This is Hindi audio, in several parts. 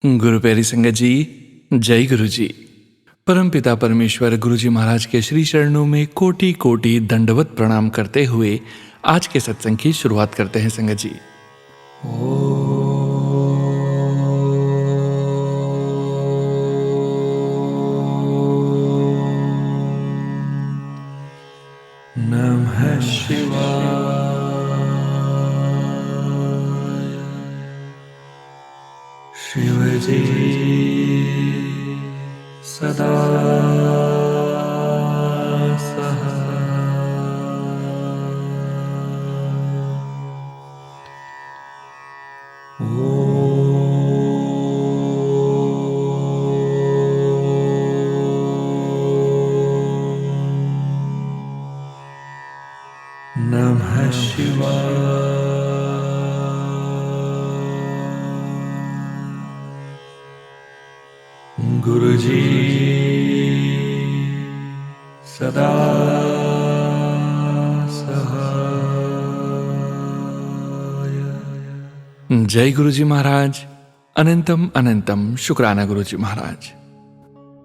गुरु प्यारी संगत जी, जय गुरु जी। परम पिता परमेश्वर गुरु जी महाराज के श्री चरणों में कोटि कोटि दंडवत प्रणाम करते हुए आज के सत्संग की शुरुआत करते हैं संगत जी। नमः शिवाय। शिव जी सदा नमः शिवाय। गुरु जी सदा सहाय। जय गुरु जी महाराज। अनंतम अनंतम शुक्राना गुरु जी महाराज।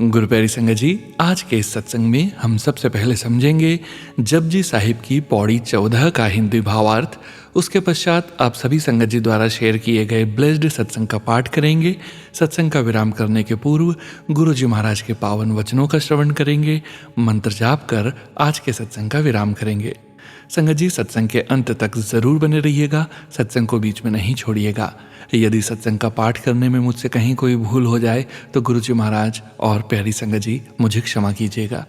गुरु प्यारी संगत जी, आज के इस सत्संग में हम सबसे पहले समझेंगे जपजी साहिब की पौड़ी 14 का हिंदी भावार्थ। उसके पश्चात आप सभी संगत जी द्वारा शेयर किए गए ब्लेस्ड सत्संग का पाठ करेंगे। सत्संग का विराम करने के पूर्व गुरु जी महाराज के पावन वचनों का श्रवण करेंगे। मंत्र जाप कर आज के सत्संग का विराम करेंगे। संगत जी, सत्संग के अंत तक जरूर बने रहिएगा, सत्संग को बीच में नहीं छोड़िएगा। यदि सत्संग का पाठ करने में मुझसे कहीं कोई भूल हो जाए तो गुरु जी महाराज और प्यारी संगत जी मुझे क्षमा कीजिएगा।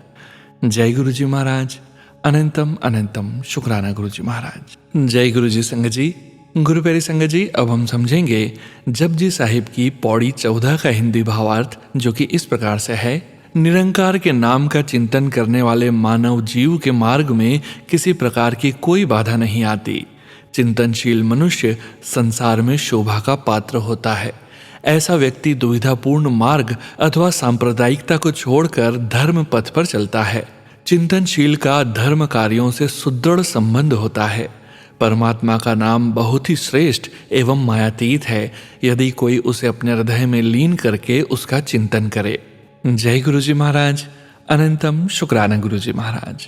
जय गुरु जी महाराज। अनंतम अनंतम शुक्राना गुरु जी महाराज। जय गुरु जी संगत जी। गुरु प्यारी संगत जी, अब हम समझेंगे जपजी साहिब की पौड़ी 14 का हिंदी भावार्थ, जो कि इस प्रकार से है। निरंकार के नाम का चिंतन करने वाले मानव जीव के मार्ग में किसी प्रकार की कोई बाधा नहीं आती। चिंतनशील मनुष्य संसार में शोभा का पात्र होता है। ऐसा व्यक्ति दुविधापूर्ण मार्ग अथवा सांप्रदायिकता को छोड़कर धर्म पथ पर चलता है। चिंतनशील का धर्म कार्यों से सुदृढ़ संबंध होता है। परमात्मा का नाम बहुत ही श्रेष्ठ एवं मायातीत है यदि कोई उसे अपने हृदय में लीन करके उसका चिंतन करे। जय गुरु जी महाराज। अनंतम शुक्राना गुरु जी महाराज।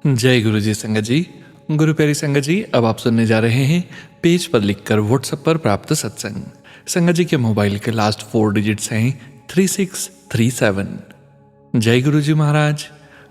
जय गुरु जी संगत जी। गुरु प्यारी संगत जी, अब आप सुनने जा रहे हैं पेज पर लिखकर व्हाट्सएप पर प्राप्त सत्संग। संगत जी के मोबाइल के लास्ट 4 डिजिट्स हैं 3637। जय गुरु जी महाराज।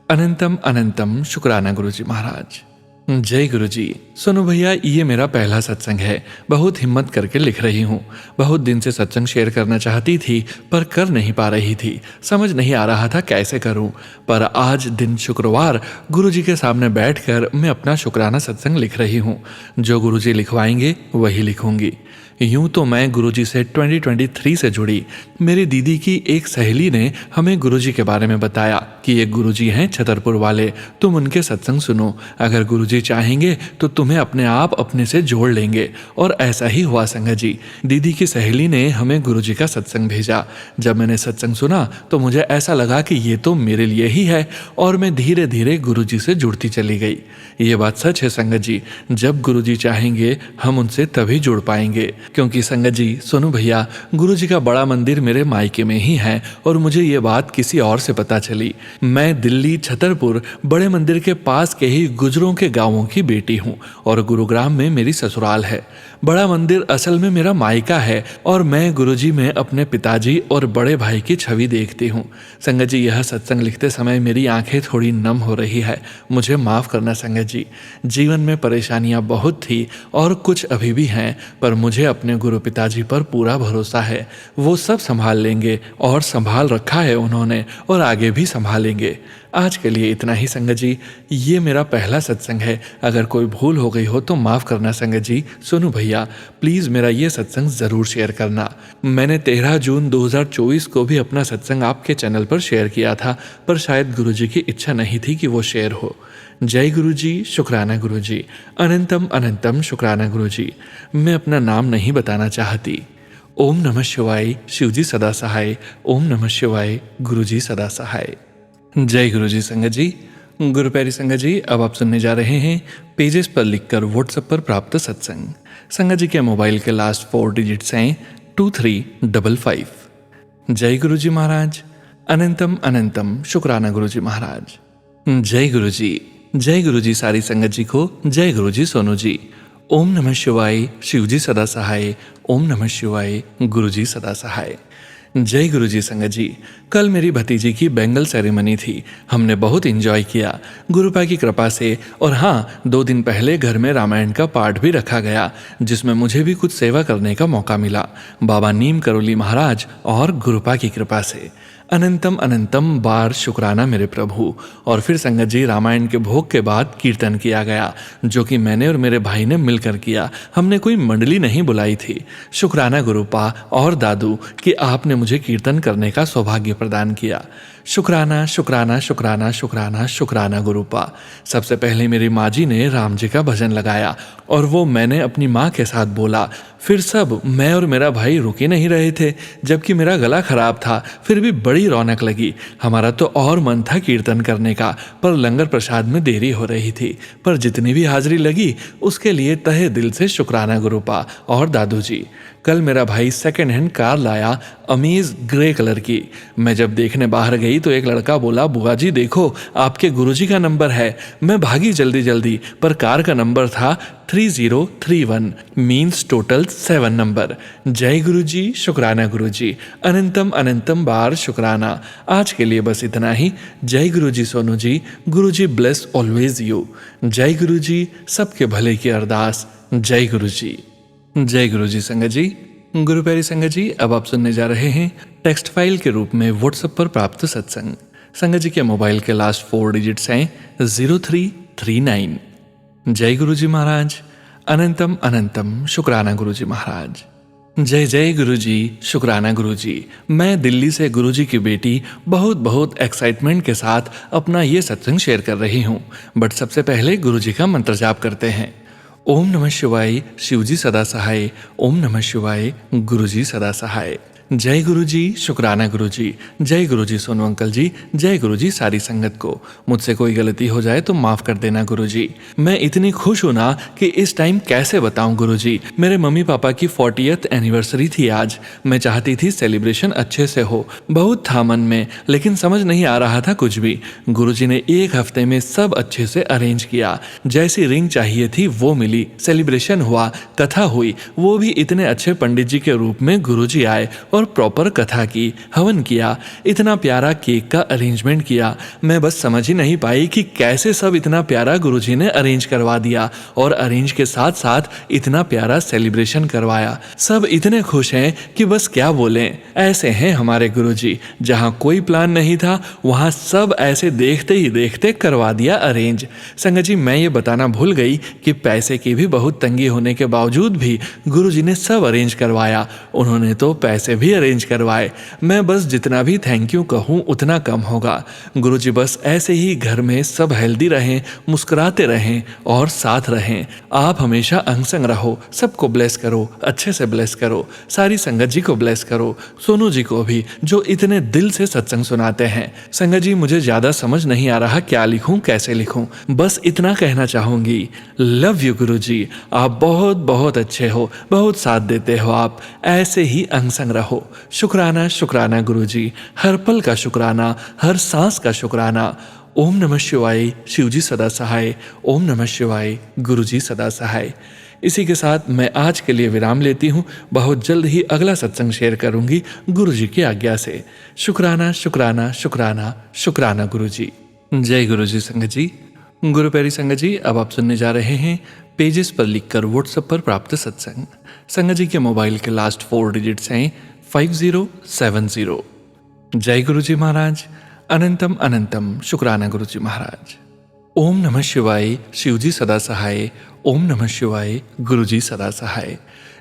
अनंतम अनंतम शुक्राना गुरु जी महाराज। जय गुरु जी। सुनो भैया, ये मेरा पहला सत्संग है। बहुत हिम्मत करके लिख रही हूँ। बहुत दिन से सत्संग शेयर करना चाहती थी पर कर नहीं पा रही थी। समझ नहीं आ रहा था कैसे करूँ। पर आज दिन शुक्रवार गुरु जी के सामने बैठकर मैं अपना शुक्राना सत्संग लिख रही हूँ। जो गुरु जी लिखवाएंगे वही लिखूंगी। यूं तो मैं गुरुजी से 2023 से जुड़ी। मेरी दीदी की एक सहेली ने हमें गुरुजी के बारे में बताया कि एक गुरुजी हैं छतरपुर वाले, तुम उनके सत्संग सुनो। अगर गुरुजी चाहेंगे तो तुम्हें अपने आप अपने से जोड़ लेंगे। और ऐसा ही हुआ संगत जी। दीदी की सहेली ने हमें गुरुजी का सत्संग भेजा। जब मैंने सत्संग सुना तो मुझे ऐसा लगा कि ये तो मेरे लिए ही है और मैं धीरे धीरे गुरुजी से जुड़ती चली गई। ये बात सच है संगत जी। जब गुरुजी चाहेंगे हम उनसे तभी जुड़ पाएंगे। क्योंकि संगत जी सुनो भैया, गुरु जी का बड़ा मंदिर मेरे मायके में ही है और मुझे ये बात किसी और से पता चली। मैं दिल्ली छतरपुर बड़े मंदिर के पास के ही गुजरों के गांवों की बेटी हूँ और गुरुग्राम में मेरी ससुराल है। बड़ा मंदिर असल में मेरा मायका है और मैं गुरुजी में अपने पिताजी और बड़े भाई की छवि देखती हूँ। संगत जी, यह सत्संग लिखते समय मेरी आंखें थोड़ी नम हो रही है। मुझे माफ करना संगत जी। जीवन में परेशानियां बहुत थी और कुछ अभी भी हैं, पर मुझे अपने गुरु पिताजी पर पूरा भरोसा है। वो सब संभाल लेंगे और संभाल रखा है उन्होंने और आगे भी संभालेंगे। आज के लिए इतना ही संगत जी। ये मेरा पहला सत्संग है। अगर कोई भूल हो गई हो तो माफ़ करना संगत जी। सुनो भैया, प्लीज़ मेरा ये सत्संग ज़रूर शेयर करना। मैंने 13 जून 2024 को भी अपना सत्संग आपके चैनल पर शेयर किया था, पर शायद गुरुजी की इच्छा नहीं थी कि वो शेयर हो। जय गुरु जी। शुक्राना गुरु जी। अनंतम अनंतम शुक्राना गुरु जी। मैं अपना नाम नहीं बताना चाहती। ओम नमः शिवाय। शिवजी सदा सहाय। ओम नमः शिवाय। गुरुजी सदा सहाय। जय गुरु जी संगत जी। गुरु प्यारी संगत जी, अब आप सुनने जा रहे हैं पेजेस पर लिखकर व्हाट्सएप पर प्राप्त सत्संग। संगत जी के मोबाइल के लास्ट 4 डिजिट्स हैं 2355। जय गुरु जी महाराज। अनंतम अनंतम शुक्राना गुरु जी महाराज। जय गुरु जी। जय गुरु जी सारी संगत जी को। जय गुरु जी सोनू जी। ओम नमः शिवाय। शिव जी सदा सहाय। ओम नमः शिवाय। गुरु जी सदा सहाय। जय गुरु जी संगत जी। कल मेरी भतीजी की बैंगल सेरेमनी थी। हमने बहुत एंजॉय किया गुरुपा की कृपा से। और हाँ, 2 दिन पहले घर में रामायण का पाठ भी रखा गया, जिसमें मुझे भी कुछ सेवा करने का मौका मिला, बाबा नीम करोली महाराज और गुरुपा की कृपा से। अनंतम अनंतम बार शुक्राना मेरे प्रभु। और फिर संगत जी, रामायण के भोग के बाद कीर्तन किया गया, जो कि मैंने और मेरे भाई ने मिलकर किया। हमने कोई मंडली नहीं बुलाई थी। शुक्राना गुरुपा और दादू कि आपने मुझे कीर्तन करने का सौभाग्य प्रदान किया। शुक्राना शुक्राना शुक्राना शुक्राना शुक्राना गुरुपा। सबसे पहले मेरी माँ जी ने राम जी का भजन लगाया और वो मैंने अपनी माँ के साथ बोला। फिर सब मैं और मेरा भाई रुके नहीं रहे थे, जबकि मेरा गला खराब था, फिर भी बड़ी रौनक लगी। हमारा तो और मन था कीर्तन करने का, पर लंगर प्रसाद में देरी हो रही थी। पर जितनी भी हाजिरी लगी उसके लिए तहे दिल से शुक्राना गुरुपा और दादू जी। कल मेरा भाई सेकंड हैंड कार लाया, अमेज ग्रे कलर की। मैं जब देखने बाहर गई तो एक लड़का बोला, बुआ जी देखो आपके गुरुजी का नंबर है। मैं भागी जल्दी जल्दी, पर कार का नंबर था 3031, मीन्स टोटल 7 नंबर। जय गुरु जी। शुक्राना गुरु जी। अनंतम अनंतम बार शुक्राना। आज के लिए बस इतना ही। जय गुरु जी सोनू जी। गुरु जी ब्लेस ऑलवेज यू। जय गुरु जी। सबके भले की अरदास। जय गुरु जी। जय गुरु जी संगत जी। गुरु प्यारी संगत जी, अब आप सुनने जा रहे हैं टेक्स्ट फाइल के रूप में व्हाट्सएप पर प्राप्त सत्संग। संगत जी के मोबाइल के लास्ट 4 डिजिट्स हैं 0339। जय गुरु जी महाराज। अनंतम अनंतम शुक्राना गुरु जी महाराज। जय जय गुरु जी। शुक्राना गुरु जी। मैं दिल्ली से गुरु जी की बेटी बहुत बहुत एक्साइटमेंट के साथ अपना ये सत्संग शेयर कर रही हूँ। बट सबसे पहले गुरु जी का मंत्र जाप करते हैं। ओम नमः शिवाय। शिव जी सदा सहाय। ओम नमः शिवाय। गुरु जी सदा सहाय। जय गुरु जी। शुक्राना गुरु जी। जय गुरु जी सोनू अंकल जी। जय गुरु जी सारी संगत को। मुझसे कोई गलती हो जाए तो माफ कर देना गुरु जी। मैं इतनी खुश हूं ना कि इस टाइम कैसे बताऊं गुरु जी। मेरे मम्मी पापा की 40th एनिवर्सरी थी आज। मैं चाहती थी सेलिब्रेशन अच्छे से हो, बहुत था मन में, लेकिन समझ नहीं आ रहा था कुछ भी। गुरु जी ने 1 हफ्ते में सब अच्छे से अरेंज किया। जैसी रिंग चाहिए थी वो मिली, सेलिब्रेशन हुआ, कथा हुई, वो भी इतने अच्छे पंडित जी के रूप में गुरु जी आए और प्रॉपर कथा की, हवन किया, इतना प्यारा केक का अरेंजमेंट किया। मैं बस समझ ही नहीं पाई कि कैसे सब इतना प्यारा गुरुजी ने अरेंज करवा दिया और अरेंज के साथ साथ इतना प्यारा सेलिब्रेशन करवाया। सब इतने खुश हैं कि बस क्या बोलें। ऐसे हैं हमारे गुरुजी, जहां कोई प्लान नहीं था वहां सब ऐसे देखते ही देखते करवा दिया अरेंज। संगत जी, मैं ये बताना भूल गई कि पैसे की भी बहुत तंगी होने के बावजूद भी गुरुजी ने सब अरेंज करवाया। उन्होंने तो पैसे भी अरेंज करवाए। मैं बस जितना भी थैंक यू कहूँ उतना कम होगा। गुरुजी बस ऐसे ही घर में सब हेल्दी रहें, मुस्कुराते रहें और साथ रहें। आप हमेशा अंग संग रहो, सबको ब्लेस करो, अच्छे से ब्लेस करो, सारी संगत जी को ब्लेस करो, सोनू जी को भी जो इतने दिल से सत्संग सुनाते हैं। संगत जी, मुझे ज्यादा समझ नहीं आ रहा क्या लिखूं, कैसे लिखूं, बस इतना कहना चाहूंगी, लव यू गुरुजी। आप बहुत बहुत अच्छे हो, बहुत साथ देते हो, आप ऐसे ही अंग संग रहो। शुक्राना शुक्राना गुरुजी, हर पल का शुक्राना, हर सांस का शुक्राना। ओम नमः शिवाय। शिवजी सदा सहाय। ओम नमः शिवाय। गुरुजी सदा सहाय। इसी के साथ मैं आज के लिए विराम लेती हूँ। बहुत जल्द ही अगला सत्संग शेयर करूंगी गुरुजी की आज्ञा से। शुक्राना शुक्राना शुक्राना शुक्राना गुरुजी। जय गुरुजी संगत जी। गुरु प्यारी संगत जी, अब आप सुनने जा रहे हैं पेजेस पर लिखकर व्हाट्सएप पर प्राप्त सत्संग। संगत जी के मोबाइल के लास्ट 4 डिजिट्स हैं 5070। जय गुरु जी महाराज। अनंतम अनंतम शुक्राना गुरु जी महाराज। ओम नमः शिवाय। शिवजी सदा सहाय। ओम नमः शिवाय। गुरुजी सदा सहाय।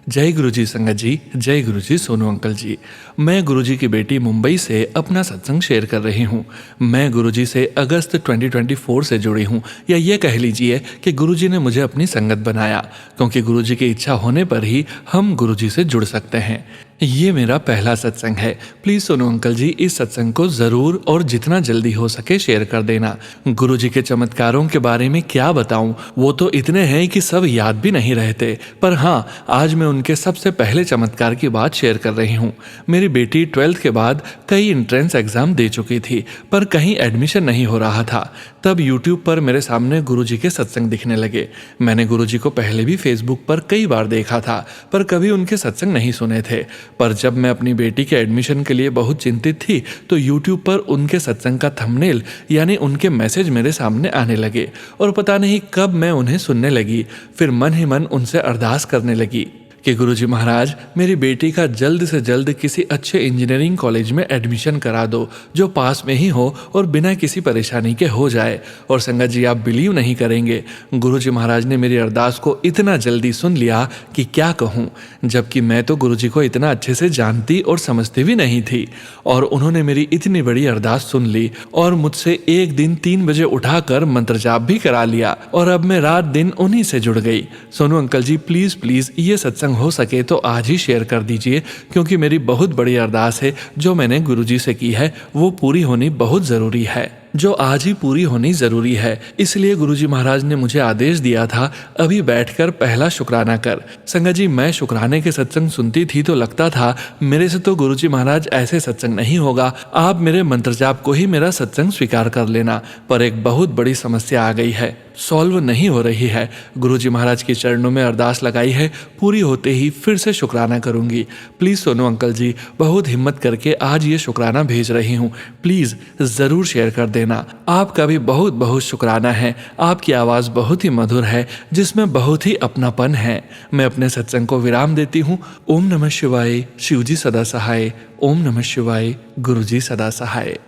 जय गुरुजी संगत जी। जय गुरुजी सोनू अंकल जी। मैं गुरुजी की बेटी मुंबई से अपना सत्संग शेयर कर रही हूँ। मैं गुरुजी से अगस्त 2024 से जुड़ी हूँ, या ये कह लीजिए कि गुरुजी ने मुझे अपनी संगत बनाया, क्योंकि गुरुजी की इच्छा होने पर ही हम गुरुजी से जुड़ सकते हैं। ये मेरा पहला सत्संग है। प्लीज सोनू अंकल जी इस सत्संग को जरूर और जितना जल्दी हो सके शेयर कर देना। गुरुजी के चमत्कारों के बारे में क्या बताऊं, वो तो इतने हैं कि सब याद भी नहीं रहते। पर हाँ, आज मैं उनके सबसे पहले चमत्कार की बात शेयर कर रही हूँ। मेरी बेटी 12th के बाद कई एंट्रेंस एग्जाम दे चुकी थी, पर कहीं एडमिशन नहीं हो रहा था। तब यूट्यूब पर मेरे सामने गुरुजी के सत्संग दिखने लगे। मैंने गुरुजी को पहले भी फेसबुक पर कई बार देखा था, पर कभी उनके सत्संग नहीं सुने थे। पर जब मैं अपनी बेटी के एडमिशन के लिए बहुत चिंतित थी तो यूट्यूब पर उनके सत्संग का थंबनेल यानी उनके मैसेज मेरे सामने आने लगे और पता नहीं कब मैं उन्हें सुनने लगी। फिर मन ही मन उनसे अरदास करने लगी कि गुरुजी महाराज, मेरी बेटी का जल्द से जल्द किसी अच्छे इंजीनियरिंग कॉलेज में एडमिशन करा दो जो पास में ही हो और बिना किसी परेशानी के हो जाए। और संगत जी, आप बिलीव नहीं करेंगे, गुरुजी महाराज ने मेरी अरदास को इतना जल्दी सुन लिया कि क्या कहूँ। जबकि मैं तो गुरुजी को इतना अच्छे से जानती और समझती भी नहीं थी, और उन्होंने मेरी इतनी बड़ी अरदास सुन ली और मुझसे एक दिन 3 बजे उठाकर मंत्र जाप भी करा लिया, और अब मैं रात दिन उन्हीं से जुड़ गई। Sonu uncle ji, please please ये सत्संग हो सके तो आज ही शेयर कर दीजिए, क्योंकि मेरी बहुत बड़ी अरदास है जो मैंने गुरुजी से की है वो पूरी होनी बहुत जरूरी है, जो आज ही पूरी होनी जरूरी है। इसलिए गुरुजी महाराज ने मुझे आदेश दिया था, अभी बैठकर पहला शुक्राना कर। संगत जी, मैं शुक्राने के सत्संग सुनती थी तो लगता था मेरे से तो गुरुजी महाराज ऐसे सत्संग नहीं होगा, आप मेरे मंत्र जाप को ही मेरा सत्संग स्वीकार कर लेना। पर एक बहुत बड़ी समस्या आ गई है, सॉल्व नहीं हो रही है। गुरुजी महाराज के चरणों में अरदास लगाई है, पूरी होते ही फिर से शुक्राना करूंगी। प्लीज सोनू अंकल जी, बहुत हिम्मत करके आज ये शुक्राना भेज रही हूँ, प्लीज जरूर शेयर कर देना। आपका भी बहुत बहुत शुक्राना है। आपकी आवाज बहुत ही मधुर है जिसमें बहुत ही अपनापन है। मैं अपने सत्संग को विराम देती हूँ। ओम नमः शिवाय, शिवजी सदा सहाय। ओम नमः शिवाय, गुरुजी सदा सहाय।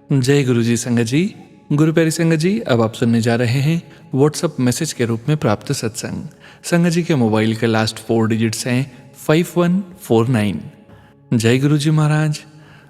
जय गुरुजी। संगत जी, गुरु प्यारी संगत जी, अब आप सुनने जा रहे हैं व्हाट्सएप मैसेज के रूप में प्राप्त सत्संग। संगत जी के मोबाइल के लास्ट 4 डिजिट्स हैं 5149। जय गुरुजी महाराज।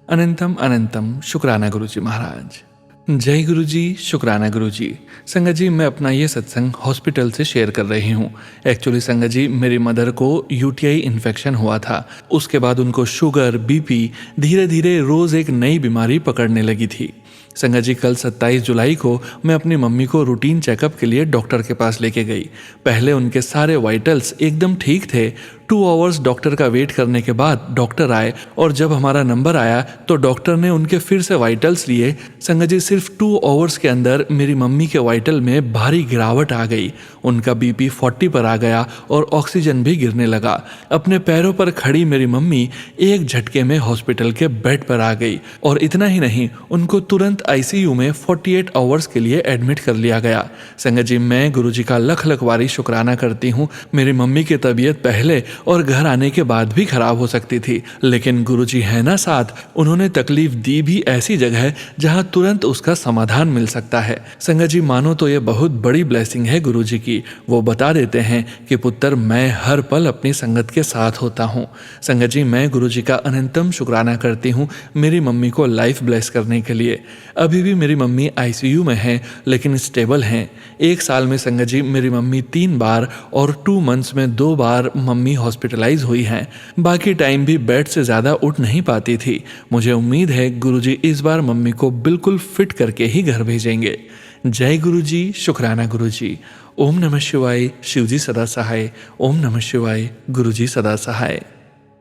अनंतम अनंतम शुक्राना गुरुजी महाराज। जय गुरुजी, शुक्राना गुरुजी। संगत जी, मैं अपना ये सत्संग हॉस्पिटल से शेयर कर रही हूँ। एक्चुअली संगत जी, मेरी मदर को यूटीआई इन्फेक्शन हुआ था। उसके बाद उनको शुगर, बीपी, धीरे धीरे रोज एक नई बीमारी पकड़ने लगी थी। संगत जी, कल 27 जुलाई को मैं अपनी मम्मी को रूटीन चेकअप के लिए डॉक्टर के पास लेके गई। पहले उनके सारे वाइटल्स एकदम ठीक थे। 2 आवर्स डॉक्टर का वेट करने के बाद डॉक्टर आए, और जब हमारा नंबर आया तो डॉक्टर ने उनके फिर से वाइटल्स लिए। संगत जी, सिर्फ 2 आवर्स के अंदर मेरी मम्मी के वाइटल में भारी गिरावट आ गई। उनका बीपी 40 पर आ गया और ऑक्सीजन भी गिरने लगा। अपने पैरों पर खड़ी मेरी मम्मी एक झटके में हॉस्पिटल के बेड पर आ गई, और इतना ही नहीं, उनको तुरंत आईसीयू में 48 आवर्स के लिए एडमिट कर लिया गया। संगत जी, मैं गुरुजी का लख लख बारी शुक्राना करती हूँ। मेरी मम्मी की तबीयत पहले और घर आने के बाद भी खराब हो सकती थी, लेकिन गुरुजी है ना साथ, उन्होंने तकलीफ दी भी ऐसी जगह जहां तुरंत उसका समाधान मिल सकता है। संगत जी, मानो तो ये बहुत बड़ी ब्लेसिंग है गुरुजी की। वो बता देते हैं कि पुत्र, मैं हर पल अपनी संगत के साथ होता हूँ। संगत जी, मैं गुरुजी का अनंतम शुक्राना करती हूँ मेरी मम्मी को लाइफ ब्लेस करने के लिए। अभी भी मेरी मम्मी आईसीयू में है, लेकिन स्टेबल हैं। 1 साल में संगत जी, मेरी मम्मी 3 बार और 2 मंथ्स में 2 बार मम्मी हॉस्पिटलाइज हुई हैं। बाकी टाइम भी बेड से ज़्यादा उठ नहीं पाती थी। मुझे उम्मीद है गुरुजी इस बार मम्मी को बिल्कुल फिट करके ही घर भेजेंगे। जय गुरुजी, शुक्राना गुरुजी। ओम नमः शिवाय, शिवजी सदा सहाय। ओम नमः शिवाय, गुरुजी सदा सहाय।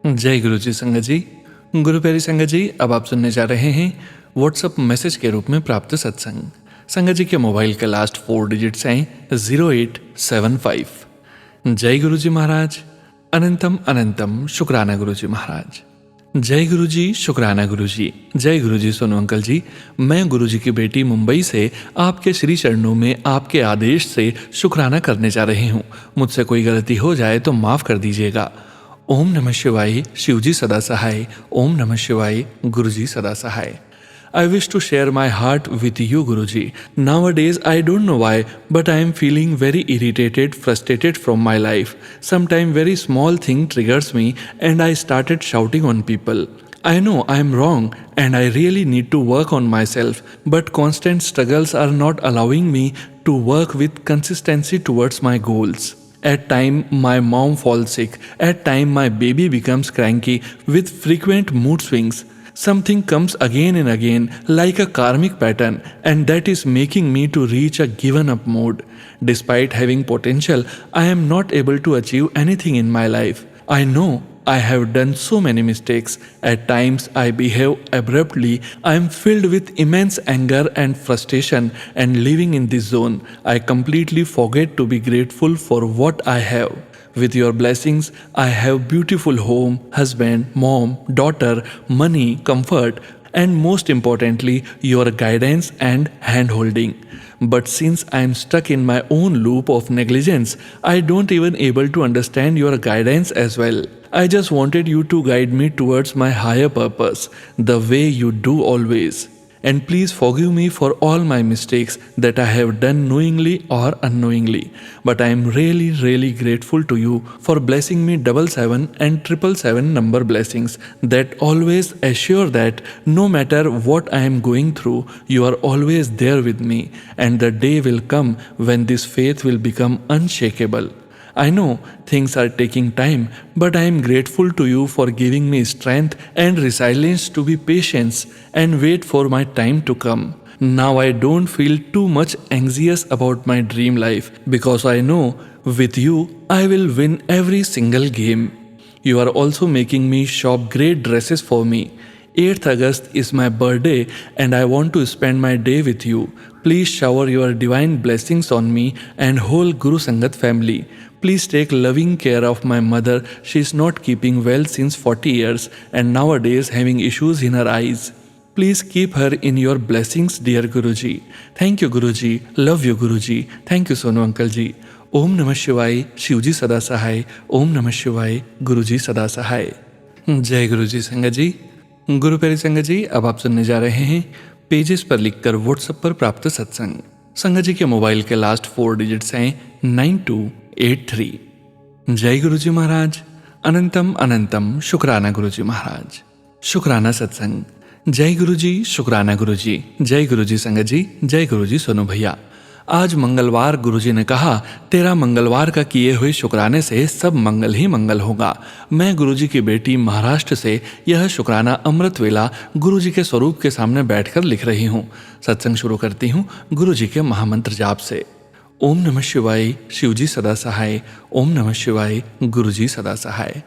जय गुरुजी। संगत जी, गुरु प्यारी संगत जी, अब आप सुनने जा रहे हैं व्हाट्सएप मैसेज के रूप में प्राप्त सत्संग। संगत जी के मोबाइल के लास्ट 4 डिजिट्स हैं 0875। जय गुरुजी महाराज। अनंतम अनंतम शुक्राना गुरुजी महाराज। जय गुरुजी, शुक्राना गुरुजी। जय गुरुजी। सोनू अंकल जी, मैं गुरुजी की बेटी मुंबई से आपके श्री चरणों में आपके आदेश से शुक्राना करने जा रही हूँ। मुझसे कोई गलती हो जाए तो माफ़ कर दीजिएगा। ओम नमः शिवाय, शिवजी सदा सहाय। ओम नमः शिवाय, गुरुजी सदा सहाय। I wish to share my heart with you, Guruji. Nowadays, I don't know why, but I am feeling very irritated, frustrated from my life. Sometimes very small thing triggers me and I started shouting on people. I know I am wrong and I really need to work on myself, but constant struggles are not allowing me to work with consistency towards my goals. At time my mom falls sick. At time my baby becomes cranky with frequent mood swings. Something comes again and again like a karmic pattern, and that is making me to reach a given up mode. Despite having potential, I am not able to achieve anything in my life. I know I have done so many mistakes. At times I behave abruptly. I am filled with immense anger and frustration, and living in this zone, I completely forget to be grateful for what I have. With your blessings, I have beautiful home, husband, mom, daughter, money, comfort, and most importantly, your guidance and hand-holding. But since I am stuck in my own loop of negligence, I don't even able to understand your guidance as well. I just wanted you to guide me towards my higher purpose, the way you do always. And please forgive me for all my mistakes that I have done knowingly or unknowingly. But I am really grateful to you for blessing me 77 and 777 number blessings that always assure that no matter what I am going through, you are always there with me, and the day will come when this faith will become unshakable. I know things are taking time, but I am grateful to you for giving me strength and resilience to be patient and wait for my time to come. Now I don't feel too much anxious about my dream life, because I know with you I will win every single game. You are also making me shop great dresses for me. 8th August is my birthday and I want to spend my day with you. Please shower your divine blessings on me and whole Guru Sangat family. Please take loving care of my mother. She is not keeping well since 40 years and nowadays having issues in her eyes. Please keep her in your blessings, dear Guruji. Thank you, Guruji. Love you, Guruji. Thank you, Sonu Uncle ji. Om Namah Shivaya, Shivji Sada Sahai. Om Namah Shivaya, Guruji Sada Sahai. जय गुरुजी संगत जी। गुरु प्यारी संगत जी, अब आप सुनने जा रहे हैं पेजेस पर लिखकर व्हाट्सएप पर प्राप्त सत्संग। संगत जी के मोबाइल के लास्ट 4 डिजिट्स हैं 9283। जय गुरुजी महाराज। अनंतम अनंतम शुक्राना गुरुजी महाराज। शुक्राना सत्संग। जय गुरुजी, शुक्राना गुरुजी। जय गुरुजी संगत जी। जय गुरुजी सोनू भैया। आज मंगलवार गुरुजी ने कहा, तेरा मंगलवार का किए हुए शुक्राने से सब मंगल ही मंगल होगा। मैं गुरुजी की बेटी महाराष्ट्र से यह शुक्राना अमृत वेला गुरुजी के स्वरूप के सामने बैठकर लिख रही हूँ। सत्संग शुरू करती हूँ गुरुजी के महामंत्र जाप से। ओम नमः शिवाय, शिवजी सदा सहाय। ओम नमः शिवाय, गुरुजी सदा सहाय।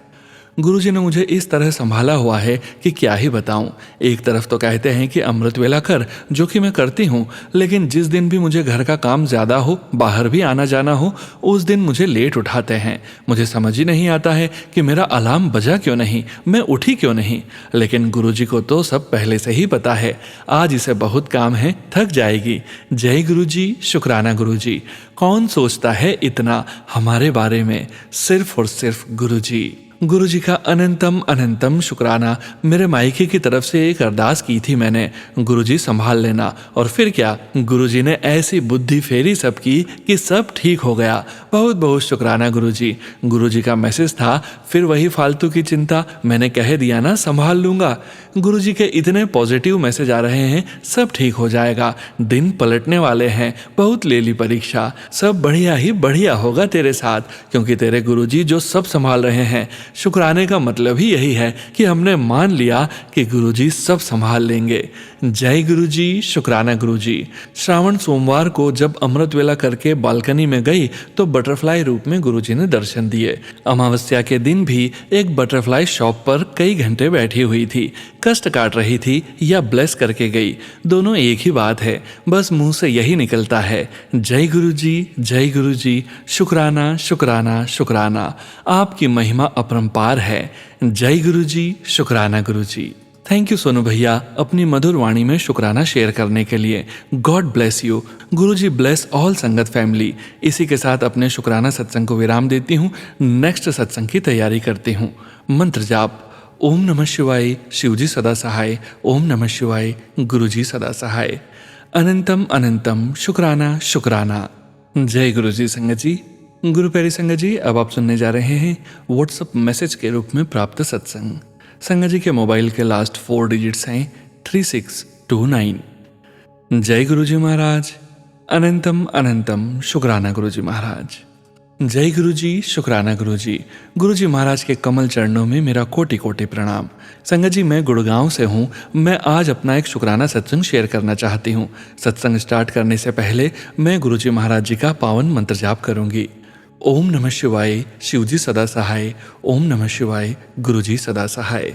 गुरुजी ने मुझे इस तरह संभाला हुआ है कि क्या ही बताऊं। एक तरफ तो कहते हैं कि अमृत वेला कर, जो कि मैं करती हूं, लेकिन जिस दिन भी मुझे घर का काम ज़्यादा हो, बाहर भी आना जाना हो, उस दिन मुझे लेट उठाते हैं। मुझे समझ ही नहीं आता है कि मेरा अलार्म बजा क्यों नहीं, मैं उठी क्यों नहीं। लेकिन गुरुजी को तो सब पहले से ही पता है। आज इसे बहुत काम है, थक जाएगी। जय गुरुजी, शुक्राना गुरुजी। कौन सोचता है इतना हमारे बारे में, सिर्फ और सिर्फ गुरुजी। गुरुजी का अनंतम अनंतम शुक्राना। मेरे मायके की तरफ से एक अरदास की थी मैंने, गुरुजी संभाल लेना, और फिर क्या, गुरुजी ने ऐसी बुद्धि फेरी सबकी कि सब ठीक हो गया। बहुत बहुत शुक्राना गुरुजी। गुरुजी का मैसेज था, फिर वही फालतू की चिंता, मैंने कह दिया ना संभाल लूंगा। गुरुजी के इतने पॉजिटिव मैसेज आ रहे हैं, सब ठीक हो जाएगा। दिन पलटने वाले हैं, बहुत ले ली परीक्षा, सब बढ़िया ही बढ़िया होगा तेरे साथ, क्योंकि तेरे गुरुजी जो सब संभाल रहे हैं। शुक्राने का मतलब ही यही है कि हमने मान लिया कि गुरुजी सब संभाल लेंगे। जय गुरुजी, शुक्राना गुरुजी। श्रावण सोमवार को जब अमृत वेला करके बालकनी में गई तो बटरफ्लाई रूप में गुरुजी ने दर्शन दिए। अमावस्या के दिन भी एक बटरफ्लाई शॉप पर कई घंटे बैठी हुई थी, कष्ट काट रही थी या ब्लेस करके गई, दोनों एक ही बात है, बस मुंह से यही निकलता है। जय गुरुजी, जय गुरुजी। शुक्राना शुक्राना शुक्राना। आपकी महिमा अपरंपार है। जय गुरुजी, शुक्राना गुरुजी। थैंक यू सोनू भैया, अपनी मधुर वाणी में शुक्राना शेयर करने के लिए। God bless you. Guruji bless all संगत फैमिली। इसी के साथ अपने शुक्राना सत्संग को विराम देती हूँ। नेक्स्ट सत्संग की तैयारी करती हूँ। मंत्र जाप। ओम नमः शिवाय, शिवजी सदा सहाय। ओम नमः शिवाय, गुरुजी सदा सहाय। अनंतम अनंतम शुक्राना शुक्राना। जय गुरुजी संगत जी। गुरु प्यारी संगत जी, अब आप सुनने जा रहे हैं व्हाट्सएप मैसेज के रूप में प्राप्त सत्संग। संगत जी के मोबाइल के लास्ट 4 डिजिट्स हैं 3629। जय गुरुजी महाराज। अनंतम अनंतम शुक्राना गुरुजी महाराज। जय गुरु जी, शुक्राना गुरु जी। गुरु जी महाराज के कमल चरणों में मेरा कोटि कोटि प्रणाम। संगत जी, मैं गुड़गांव से हूँ। मैं आज अपना एक शुक्राना सत्संग शेयर करना चाहती हूँ। सत्संग स्टार्ट करने से पहले मैं गुरु जी महाराज जी का पावन मंत्र जाप करूंगी। ओम नमः शिवाय, शिव जी सदा सहाय। ओम नमः शिवाय, गुरु जी सदा सहाय।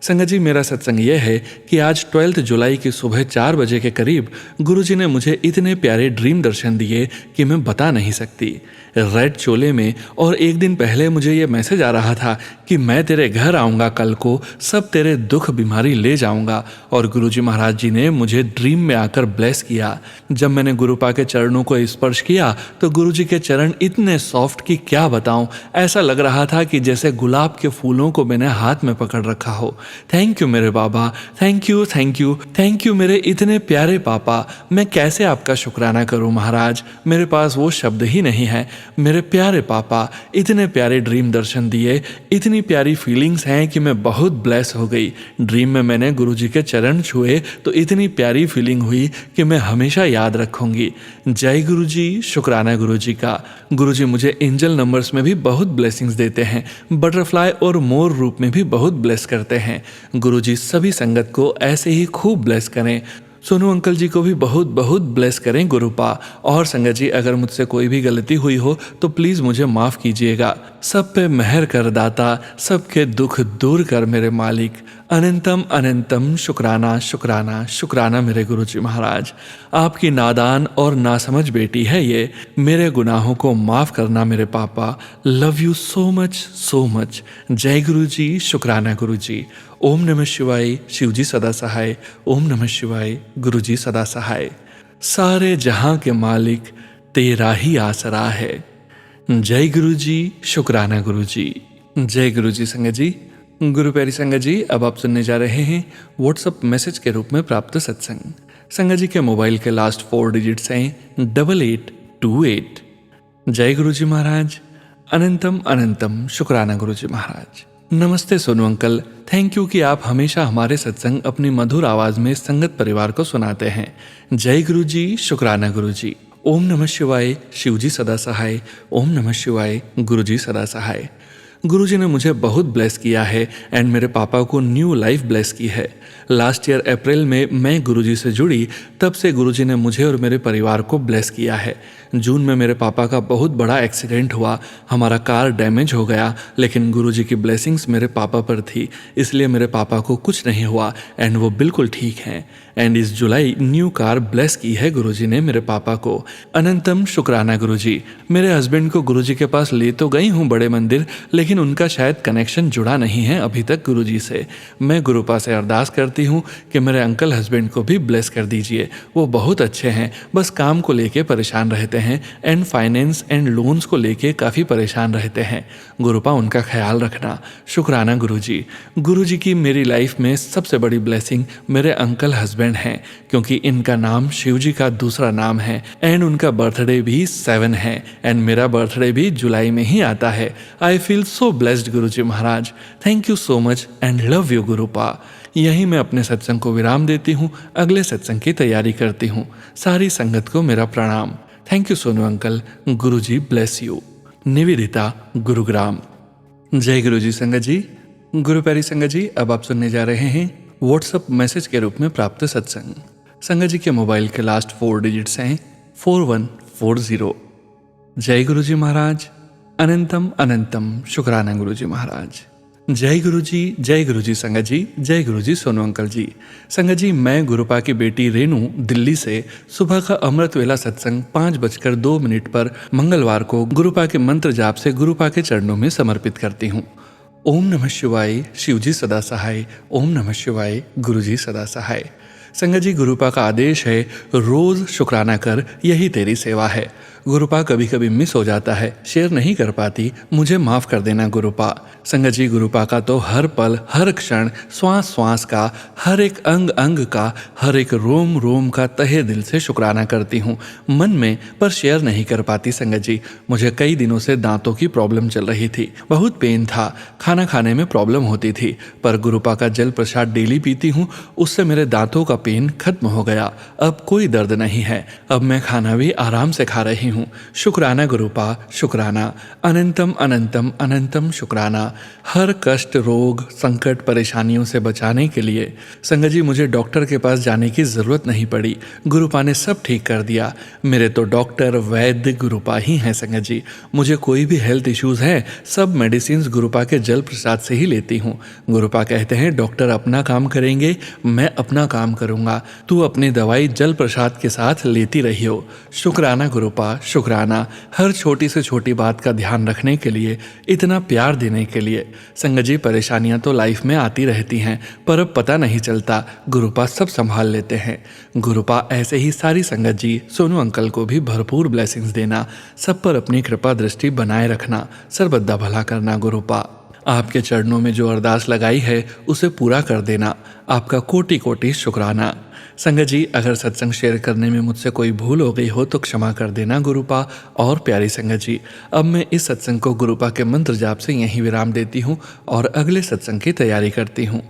संगत जी, मेरा सत्संग यह है कि आज 12 जुलाई की सुबह 4 बजे के करीब गुरुजी ने मुझे इतने प्यारे ड्रीम दर्शन दिए कि मैं बता नहीं सकती। रेड चोले में, और एक दिन पहले मुझे यह मैसेज आ रहा था कि मैं तेरे घर आऊँगा कल को, सब तेरे दुख बीमारी ले जाऊँगा। और गुरुजी महाराज जी ने मुझे ड्रीम में आकर ब्लेस किया। जब मैंने गुरुपा के चरणों को स्पर्श किया तो गुरुजी के चरण इतने सॉफ्ट कि क्या बताऊँ। ऐसा लग रहा था कि जैसे गुलाब के फूलों को मैंने हाथ में पकड़ रखा हो। थैंक यू मेरे बाबा, thank you thank you thank you मेरे इतने प्यारे पापा। मैं कैसे आपका शुक्राना करूं महाराज, मेरे पास वो शब्द ही नहीं है। मेरे प्यारे पापा, इतने प्यारे ड्रीम दर्शन दिए, इतनी प्यारी फीलिंग्स हैं कि मैं बहुत ब्लेस हो गई। ड्रीम में मैंने गुरुजी के चरण छुए तो इतनी प्यारी फीलिंग हुई कि मैं हमेशा याद रखूंगी। जय गुरु जी, शुक्राना गुरु जी का। गुरु जी मुझे एंजल नंबर्स में भी बहुत ब्लेसिंग्स देते हैं, बटरफ्लाई और मोर रूप में भी बहुत ब्लेस करते हैं। गुरुजी सभी संगत को ऐसे ही खूब ब्लेस करें। सोनू अंकल जी को भी बहुत बहुत ब्लेस करें गुरुपा। और संगत जी, अगर मुझसे कोई भी गलती हुई हो तो प्लीज़ मुझे माफ़ कीजिएगा। सब पे मेहर कर दाता, सबके दुख दूर कर मेरे मालिक। अनंतम अनंतम शुक्राना शुक्राना शुक्राना मेरे गुरुजी महाराज। आपकी नादान और नासमझ बेटी है ये। मेरे गुनाहों को माफ़ करना मेरे पापा। Love you so much so much. जय गुरु जी, शुक्राना गुरु जी। ओम नमः शिवाय, शिव जी सदा सहाय। ओम नमः शिवाय, गुरु जी सदा सहाय। सारे जहां के मालिक तेरा ही आसरा है। जय गुरु जी, शुक्राना गुरु जी। जय गुरु जी। संगत जी, गुरु प्यारी संगत जी, अब आप सुनने जा रहे हैं व्हाट्सएप मैसेज के रूप में प्राप्त सत्संग। संगत जी के मोबाइल के लास्ट 4 डिजिट्स हैं 8828। जय गुरु जी महाराज। अनंतम अनंतम शुक्राना गुरु जी महाराज। नमस्ते सोनू अंकल, थैंक यू कि आप हमेशा हमारे सत्संग अपनी मधुर आवाज में संगत परिवार को सुनाते हैं। जय गुरु जी, शुक्राना गुरु जी। ओम नमः शिवाय, शिव जी सदा सहाय। ओम नमः शिवाय, गुरु जी सदा सहाय। गुरुजी ने मुझे बहुत ब्लेस किया है एंड मेरे पापा को न्यू लाइफ ब्लेस की है। लास्ट ईयर अप्रैल में मैं गुरुजी से जुड़ी, तब से गुरुजी ने मुझे और मेरे परिवार को ब्लेस किया है। जून में मेरे पापा का बहुत बड़ा एक्सीडेंट हुआ, हमारा कार डैमेज हो गया, लेकिन गुरुजी की ब्लेसिंग्स मेरे पापा पर थी, इसलिए मेरे पापा को कुछ नहीं हुआ एंड वो बिल्कुल ठीक हैं। एंड इस जुलाई न्यू कार ब्लेस की है गुरुजी ने मेरे पापा को। अनंतम शुक्राना गुरुजी। मेरे हस्बैंड को गुरुजी के पास ले तो गई हूँ बड़े मंदिर, लेकिन उनका शायद कनेक्शन जुड़ा नहीं है अभी तक गुरुजी से। मैं गुरुपा से अरदास करती हूँ कि मेरे अंकल हस्बैंड को भी ब्लेस कर दीजिए। वो बहुत अच्छे हैं, बस काम को लेके परेशान रहते हैं एंड फाइनेंस एंड लोन्स को लेके काफ़ी परेशान रहते हैं। गुरुपा उनका ख्याल रखना। शुक्राना गुरुजी। गुरुजी की मेरी लाइफ में सबसे बड़ी ब्लेसिंग मेरे अंकल हस्बैंड हैं, क्योंकि इनका नाम शिव जी का दूसरा नाम है एंड उनका बर्थडे भी 7 है एंड मेरा बर्थडे भी जुलाई में ही आता है। I feel so blessed Guruji Maharaj. Thank you so much and love you Gurupa. यहीं मैं अपने सत्संग को विराम देती हूँ, अगले सत्संग की तैयारी करती हूँ। सारी संगत को मेरा प्रणाम। Thank you Sonu uncle. Guruji bless you. Nivedita, Gurugram. जय गुरुजी संगत जी। गुरु प्यारी संगत जी, अब आप सुनने जा रहे हैं व्हाट्सएप मैसेज के रूप में प्राप्त सत्संग। संगत जी के मोबाइल के लास्ट 4 डिजिट्स हैं 4140। जय गुरुजी महाराज। अनंतम अनंतम शुक्राना गुरुजी महाराज। जय गुरुजी संगत जी। जय गुरुजी सोनू अंकल जी। संगत जी, मैं गुरुपा की बेटी रेनू दिल्ली से सुबह का अमृत वेला सत्संग 5:02 पर मंगलवार को गुरुपा के मंत्र जाप से गुरुपा के चरणों में समर्पित करती हूँ। ओम नमः शिवाय, शिव जी सदा सहाय। ओम नमः शिवाय, गुरु जी सदा सहाय। संगत जी, गुरुपा का आदेश है रोज शुक्राना कर, यही तेरी सेवा है। गुरुपा कभी कभी मिस हो जाता है, शेयर नहीं कर पाती, मुझे माफ कर देना गुरुपा। संगत जी, गुरुपा का तो हर पल हर क्षण श्वास श्वास का, हर एक अंग अंग का, हर एक रोम रोम का तहे दिल से शुक्राना करती हूँ मन में, पर शेयर नहीं कर पाती। संगत जी, मुझे कई दिनों से दांतों की प्रॉब्लम चल रही थी, बहुत पेन था, खाना खाने में प्रॉब्लम होती थी, पर गुरुपा का जल प्रसाद डेली पीती हूँ, उससे मेरे दांतों का पेन खत्म हो गया। अब कोई दर्द नहीं है, अब मैं खाना भी आराम से खा रही हूँ। हूँ। शुक्राना गुरुपा, शुक्राना, अनंतम अनंतम अनंतम शुक्राना। हर कष्ट, रोग, संकट, परेशानियों से बचाने के लिए संगत जी मुझे डॉक्टर के पास जाने की ज़रूरत नहीं पड़ी। गुरुपा ने सब ठीक कर दिया। मेरे तो डॉक्टर, वैद्य गुरुपा ही हैं संगत जी। मुझे कोई भी हेल्थ इश्यूज़ है, सब मेडिसिन गुरुपा के जल प्रसाद से ही लेती हूँ। गुरुपा कहते हैं डॉक्टर अपना काम करेंगे, मैं अपना काम करूँगा, तू अपनी दवाई जल प्रसाद के साथ लेती रहियो। शुक्राना गुरुपा, शुक्राना, हर छोटी से छोटी बात का ध्यान रखने के लिए, इतना प्यार देने के लिए। संगत जी परेशानियां तो लाइफ में आती रहती हैं, पर अब पता नहीं चलता, गुरुपा सब संभाल लेते हैं। गुरुपा ऐसे ही सारी संगत जी सोनू अंकल को भी भरपूर ब्लेसिंग्स देना, सब पर अपनी कृपा दृष्टि बनाए रखना, सर्वदा भला करना। गुरुपा आपके चरणों में जो अरदास लगाई है उसे पूरा कर देना। आपका कोटि कोटि शुक्राना। संगत जी अगर सत्संग शेयर करने में मुझसे कोई भूल हो गई हो तो क्षमा कर देना गुरुपा। और प्यारी संगत जी, अब मैं इस सत्संग को गुरुपा के मंत्र जाप से यहीं विराम देती हूँ और अगले सत्संग की तैयारी करती हूँ।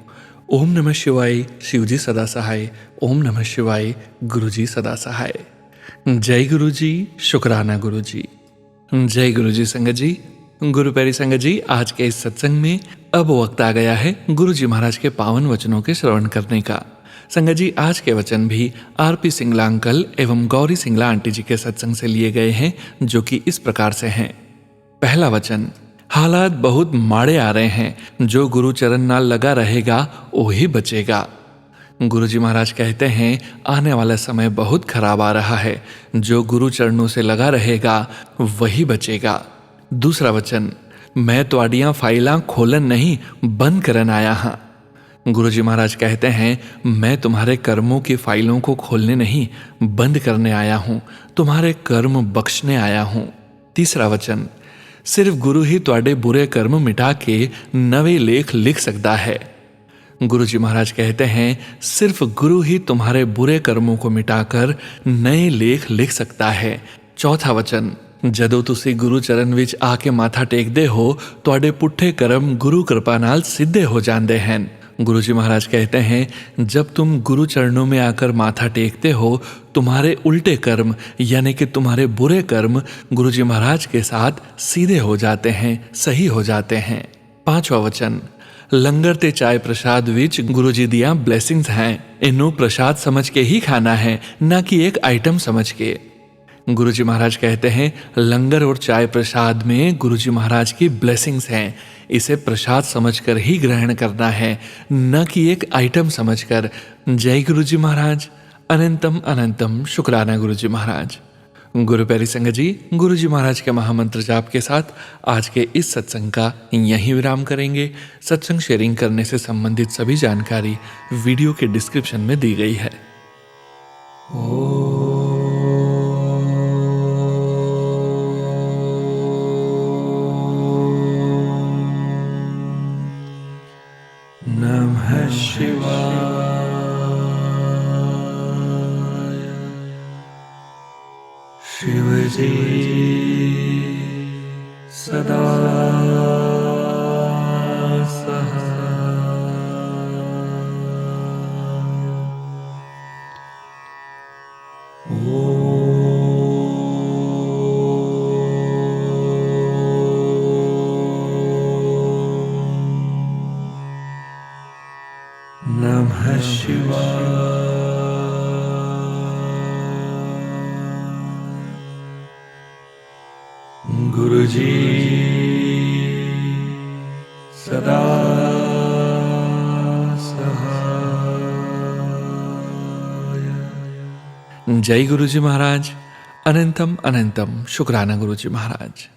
ओम नमः शिवाय, शिवजी सदा सहाय। ओम नमः शिवाय, गुरुजी सदा सहाय। जय गुरु जी, शुक्राना गुरु जी। जय गुरु जी। संगत जी, गुरु प्यारी संगत जी, आज के इस सत्संग में अब वक्त आ गया है गुरु जी महाराज के पावन वचनों के श्रवण करने का। संगत जी आज के वचन भी आरपी सिंगला अंकल एवं गौरी सिंगला आंटी जी के सत्संग से लिए गए हैं, जो कि इस प्रकार से हैं। पहला वचन, हालात बहुत माड़े आ रहे हैं, जो गुरु चरण नाल लगा रहेगा वही बचेगा। गुरु जी महाराज कहते हैं आने वाला समय बहुत खराब आ रहा है, जो गुरु चरणों से लगा रहेगा वही बचेगा। दूसरा वचन, मैं तुहाडियां फाइलां खोलन नहीं बंद करन आया हाँ। गुरु जी महाराज कहते हैं मैं तुम्हारे कर्मों की फाइलों को खोलने नहीं बंद करने आया हूँ, तुम्हारे कर्म बख्शने आया हूँ। तीसरा वचन, सिर्फ गुरु ही तुहाडे बुरे कर्म मिटा के नवे लेख लिख सकता है। गुरु जी महाराज कहते हैं सिर्फ गुरु ही तुम्हारे बुरे कर्मों को मिटाकर नए लेख लिख सकता है। चौथा वचन, ਜਦੋਂ ਤੁਸੀਂ ਗੁਰੂ ਚਰਨ ਵਿੱਚ ਆ ਕੇ ਮਾਥਾ ਟੇਕਦੇ ਹੋ ਤੁਹਾਡੇ ਪੁੱਠੇ ਕਰਮ गुरु कृपा नाल सिद्धे हो जाते हैं। गुरु जी महाराज कहते हैं जब तुम गुरु चरणों में आकर माथा टेकते हो तुम्हारे उल्टे कर्म यानी कि तुम्हारे बुरे कर्म गुरु जी महाराज के साथ सीधे हो जाते हैं, सही हो जाते हैं। पांचवा वचन, लंगर ते चाय प्रसाद विच गुरु जी दिया ब्लेसिंग्स हैं, इन्हों प्रसाद समझ के ही खाना है, ना कि एक आइटम समझ के। गुरु जी महाराज कहते हैं लंगर और चाय प्रसाद में गुरु जी महाराज की ब्लेसिंग्स हैं, इसे प्रसाद समझकर ही ग्रहण करना है, न कि एक आइटम समझकर। जय गुरु जी महाराज। अनंतम अनंतम शुक्राना गुरु जी महाराज। गुरु प्यारी संगत जी, गुरु जी महाराज के महामंत्र जाप के साथ आज के इस सत्संग का यहीं विराम करेंगे। सत्संग शेयरिंग करने से संबंधित सभी जानकारी वीडियो के डिस्क्रिप्शन में दी गई है। नमः शिवाय। शिवजी सदा नमः शिवाय। गुरुजी सदा सहाय। जय गुरु जी महाराज। अनंतम अनंतम शुक्राना गुरु जी महाराज।